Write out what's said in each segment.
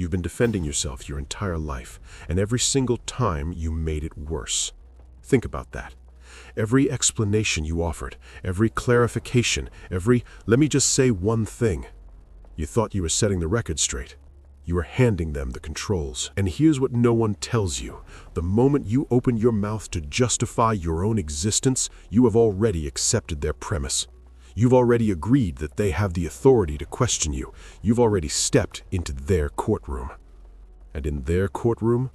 You've been defending yourself your entire life, and every single time you made it worse. Think about that. Every explanation you offered, every clarification, every "let me just say one thing," you thought you were setting the record straight. You were handing them the controls. And here's what no one tells you. The moment you open your mouth to justify your own existence, you have already accepted their premise. You've already agreed that they have the authority to question you. You've already stepped into their courtroom. And in their courtroom,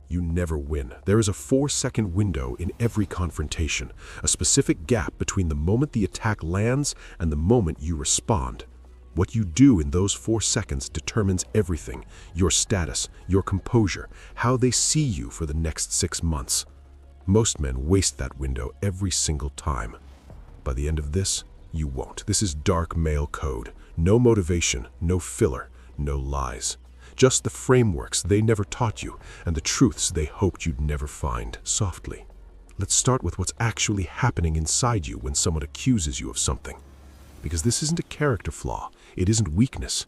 you never win. There is a 4-second window in every confrontation, a specific gap between the moment the attack lands and the moment you respond. What you do in those 4 seconds determines everything: your status, your composure, how they see you for the next 6 months. Most men waste that window every single time. By the end of this, you won't. This is dark male code. No motivation, no filler, no lies. Just the frameworks they never taught you and the truths they hoped you'd never find. Softly, let's start with what's actually happening inside you when someone accuses you of something. Because this isn't a character flaw, it isn't weakness,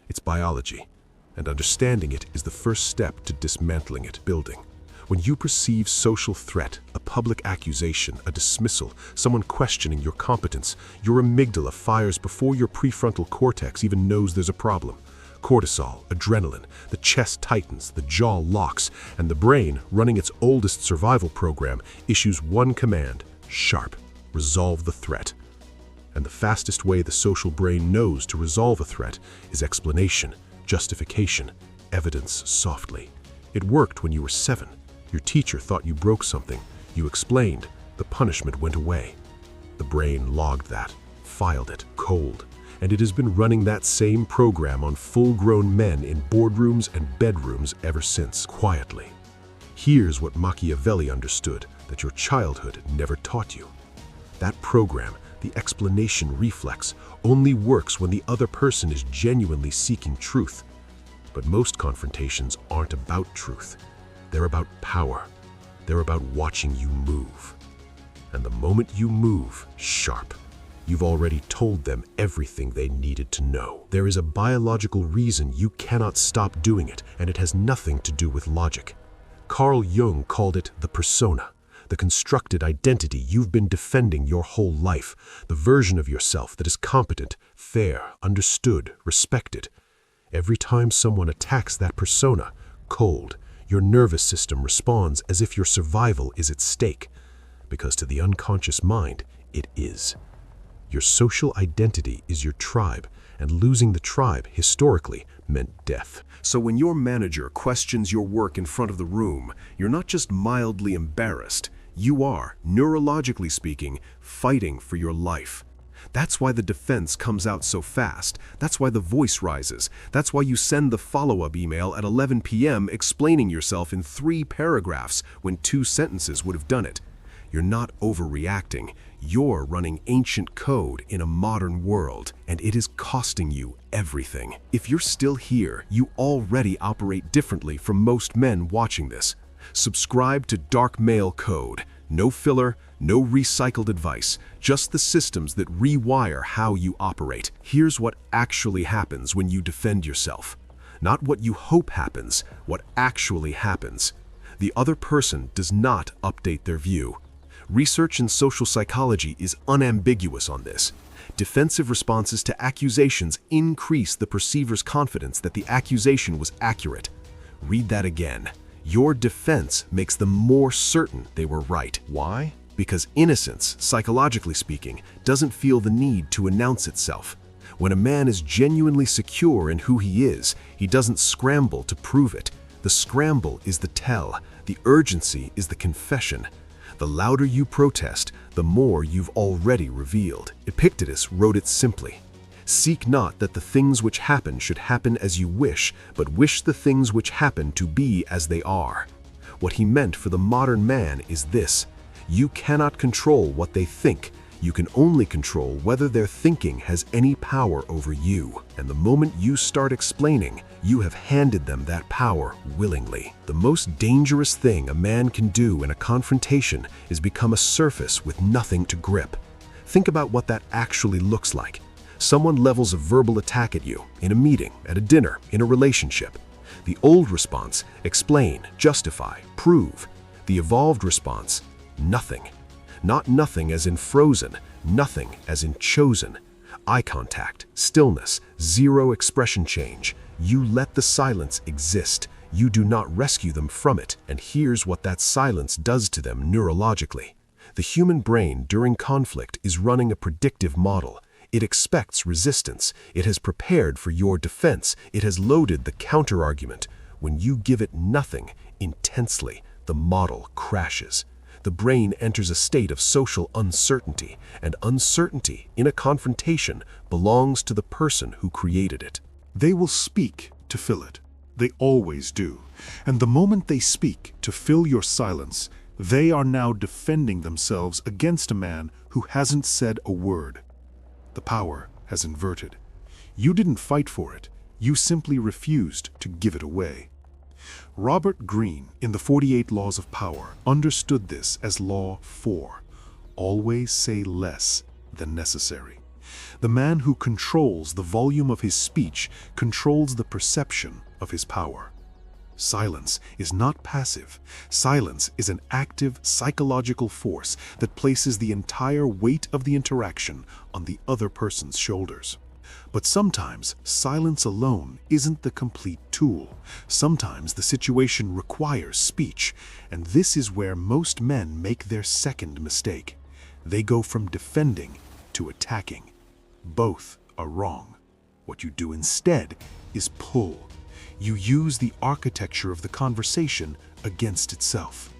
it's biology. And understanding it is the first step to dismantling it, building. When you perceive social threat, a public accusation, a dismissal, someone questioning your competence, your amygdala fires before your prefrontal cortex even knows there's a problem. Cortisol, adrenaline, the chest tightens, the jaw locks, and the brain, running its oldest survival program, issues one command: sharp, resolve the threat. And the fastest way the social brain knows to resolve a threat is explanation, justification, evidence softly. It worked when you were 7. Your teacher thought you broke something. You explained. The punishment went away. The brain logged that, filed it, cold. And it has been running that same program on full-grown men in boardrooms and bedrooms ever since, quietly. Here's what Machiavelli understood that your childhood never taught you. That program, the explanation reflex, only works when the other person is genuinely seeking truth. But most confrontations aren't about truth. They're about power. They're about watching you move. And the moment you move, sharp, you've already told them everything they needed to know. There is a biological reason you cannot stop doing it, and it has nothing to do with logic. Carl Jung called it the persona, the constructed identity you've been defending your whole life, the version of yourself that is competent, fair, understood, respected. Every time someone attacks that persona, cold, your nervous system responds as if your survival is at stake, because to the unconscious mind, it is. Your social identity is your tribe, and losing the tribe, historically, meant death. So when your manager questions your work in front of the room, you're not just mildly embarrassed. You are, neurologically speaking, fighting for your life. That's why the defense comes out so fast. That's why the voice rises. That's why you send the follow-up email at 11 p.m. explaining yourself in 3 paragraphs when 2 sentences would have done it. You're not overreacting. You're running ancient code in a modern world, and it is costing you everything. If you're still here, you already operate differently from most men watching this. Subscribe to Dark Male Code. No filler, no recycled advice, just the systems that rewire how you operate. Here's what actually happens when you defend yourself. Not what you hope happens, what actually happens. The other person does not update their view. Research in social psychology is unambiguous on this. Defensive responses to accusations increase the perceiver's confidence that the accusation was accurate. Read that again. Your defense makes them more certain they were right. Why? Because innocence, psychologically speaking, doesn't feel the need to announce itself. When a man is genuinely secure in who he is, he doesn't scramble to prove it. The scramble is the tell. The urgency is the confession. The louder you protest, the more you've already revealed. Epictetus wrote it simply. Seek not that the things which happen should happen as you wish, but wish the things which happen to be as they are. What he meant for the modern man is this: you cannot control what they think. You can only control whether their thinking has any power over you. And the moment you start explaining, you have handed them that power willingly. The most dangerous thing a man can do in a confrontation is become a surface with nothing to grip. Think about what that actually looks like. Someone levels a verbal attack at you, in a meeting, at a dinner, in a relationship. The old response, explain, justify, prove. The evolved response, nothing. Not nothing as in frozen, nothing as in chosen. Eye contact, stillness, zero expression change. You let the silence exist. You do not rescue them from it. And here's what that silence does to them neurologically. The human brain during conflict is running a predictive model. It expects resistance. It has prepared for your defense. It has loaded the counterargument. When you give it nothing, intensely, the model crashes. The brain enters a state of social uncertainty, and uncertainty in a confrontation belongs to the person who created it. They will speak to fill it. They always do. And the moment they speak to fill your silence, they are now defending themselves against a man who hasn't said a word. The power has inverted. You didn't fight for it. You simply refused to give it away. Robert Greene, in the 48 Laws of Power, understood this as Law 4. Always say less than necessary. The man who controls the volume of his speech controls the perception of his power. Silence is not passive. Silence is an active psychological force that places the entire weight of the interaction on the other person's shoulders. But sometimes silence alone isn't the complete tool. Sometimes the situation requires speech, and this is where most men make their second mistake. They go from defending to attacking. Both are wrong. What you do instead is pull. You use the architecture of the conversation against itself.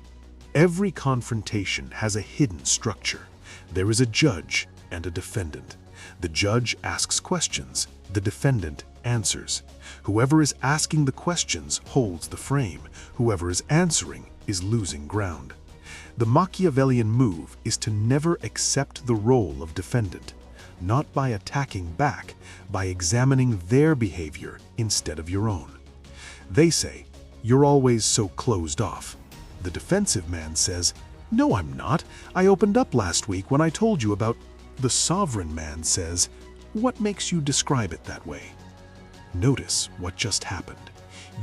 Every confrontation has a hidden structure. There is a judge and a defendant. The judge asks questions. The defendant answers. Whoever is asking the questions holds the frame. Whoever is answering is losing ground. The Machiavellian move is to never accept the role of defendant, not by attacking back, by examining their behavior instead of your own. They say, "You're always so closed off." The defensive man says, "No, I'm not. I opened up last week when I told you about..." The sovereign man says, "What makes you describe it that way?" Notice what just happened.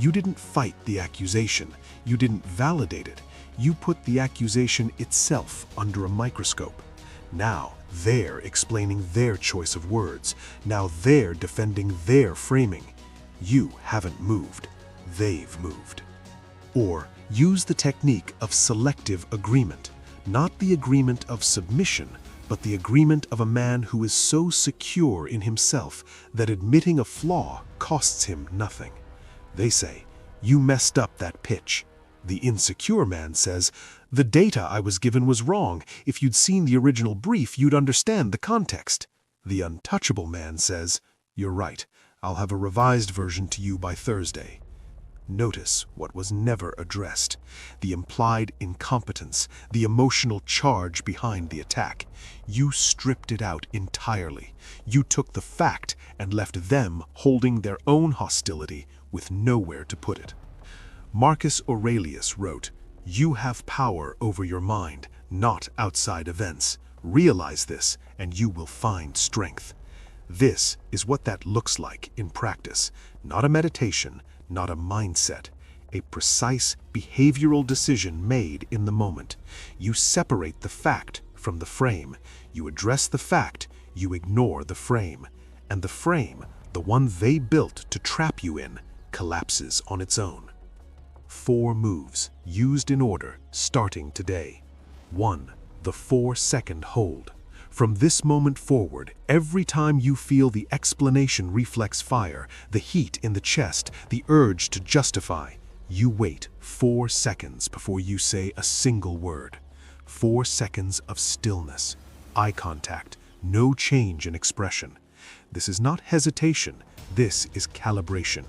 You didn't fight the accusation. You didn't validate it. You put the accusation itself under a microscope. Now they're explaining their choice of words. Now they're defending their framing. You haven't moved. They've moved. Or use the technique of selective agreement, not the agreement of submission, but the agreement of a man who is so secure in himself that admitting a flaw costs him nothing. They say, "You messed up that pitch." The insecure man says, "The data I was given was wrong. If you'd seen the original brief, you'd understand the context." The untouchable man says, "You're right. I'll have a revised version to you by Thursday." Notice what was never addressed: the implied incompetence, the emotional charge behind the attack. You stripped it out entirely. You took the fact and left them holding their own hostility with nowhere to put it. Marcus Aurelius wrote, "You have power over your mind, not outside events. Realize this, and you will find strength." This is what that looks like in practice, not a meditation, not a mindset, a precise behavioral decision made in the moment. You separate the fact from the frame. You address the fact, you ignore the frame. And the frame, the one they built to trap you in, collapses on its own. 4 moves, used in order, starting today. 1. The 4-second hold. From this moment forward, every time you feel the explanation reflex fire, the heat in the chest, the urge to justify, you wait 4 seconds before you say a single word. 4 seconds of stillness, eye contact, no change in expression. This is not hesitation, this is calibration.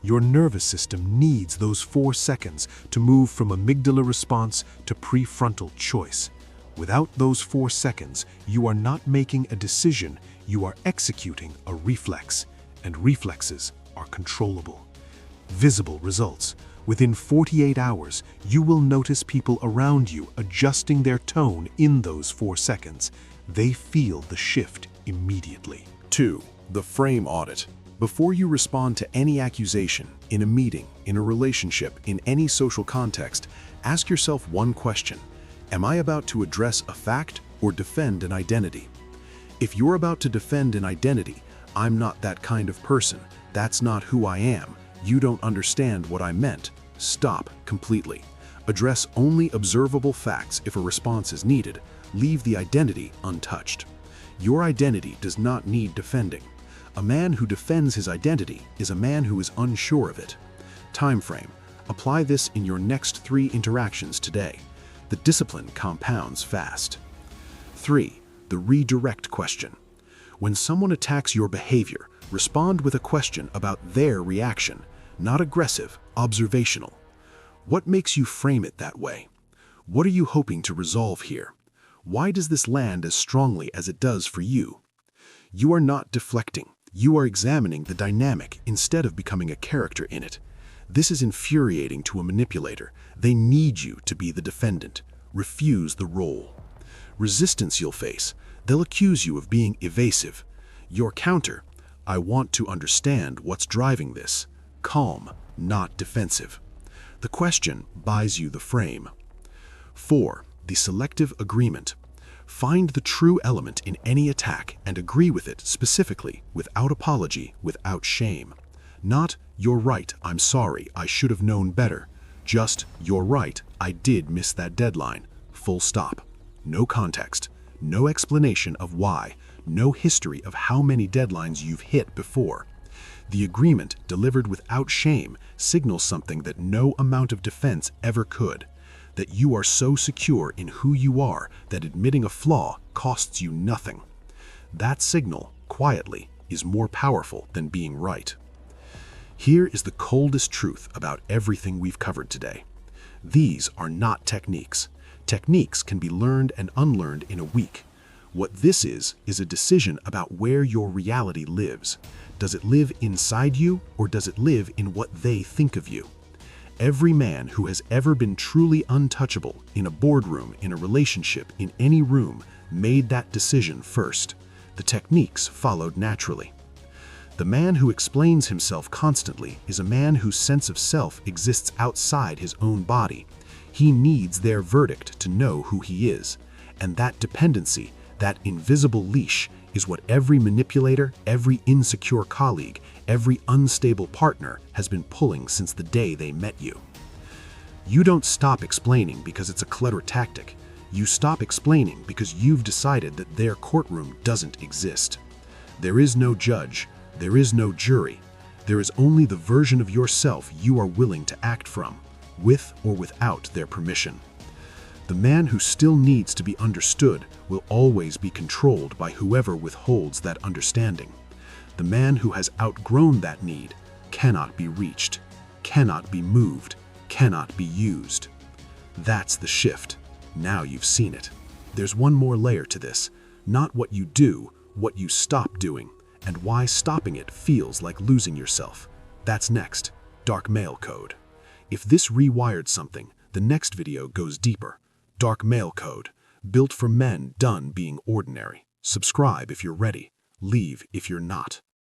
Your nervous system needs those 4 seconds to move from amygdala response to prefrontal choice. Without those 4 seconds, you are not making a decision, you are executing a reflex, and reflexes are controllable. Visible results. Within 48 hours, you will notice people around you adjusting their tone in those 4 seconds. They feel the shift immediately. 2. The frame audit. Before you respond to any accusation, in a meeting, in a relationship, in any social context, ask yourself one question. Am I about to address a fact or defend an identity? If you're about to defend an identity, I'm not that kind of person. That's not who I am. You don't understand what I meant. Stop completely. Address only observable facts if a response is needed. Leave the identity untouched. Your identity does not need defending. A man who defends his identity is a man who is unsure of it. Time frame. Apply this in your next 3 interactions today. The discipline compounds fast. 3. The redirect question. When someone attacks your behavior, respond with a question about their reaction, not aggressive, observational. What makes you frame it that way? What are you hoping to resolve here? Why does this land as strongly as it does for you? You are not deflecting. You are examining the dynamic instead of becoming a character in it. This is infuriating to a manipulator. They need you to be the defendant. Refuse the role. Resistance you'll face. They'll accuse you of being evasive. Your counter, I want to understand what's driving this. Calm, not defensive. The question buys you the frame. 4. The selective agreement. Find the true element in any attack and agree with it specifically, without apology, without shame. Not, you're right, I'm sorry, I should have known better. Just, you're right, I did miss that deadline. Full stop. No context. No explanation of why. No history of how many deadlines you've hit before. The agreement, delivered without shame, signals something that no amount of defense ever could. That you are so secure in who you are that admitting a flaw costs you nothing. That signal, quietly, is more powerful than being right. Here is the coldest truth about everything we've covered today. These are not techniques. Techniques can be learned and unlearned in a week. What this is a decision about where your reality lives. Does it live inside you, or does it live in what they think of you? Every man who has ever been truly untouchable in a boardroom, in a relationship, in any room, made that decision first. The techniques followed naturally. The man who explains himself constantly is a man whose sense of self exists outside his own body. He needs their verdict to know who he is. And that dependency, that invisible leash, is what every manipulator, every insecure colleague, every unstable partner has been pulling since the day they met you. You don't stop explaining because it's a clever tactic. You stop explaining because you've decided that their courtroom doesn't exist. There is no judge. There is no jury. There is only the version of yourself you are willing to act from, with or without their permission. The man who still needs to be understood will always be controlled by whoever withholds that understanding. The man who has outgrown that need cannot be reached, cannot be moved, cannot be used. That's the shift. Now you've seen it. There's one more layer to this. Not what you do, what you stop doing, and why stopping it feels like losing yourself. That's next. Dark Male Code. If this rewired something, the next video goes deeper. Dark Male Code, built for men done being ordinary. Subscribe if you're ready. Leave if you're not.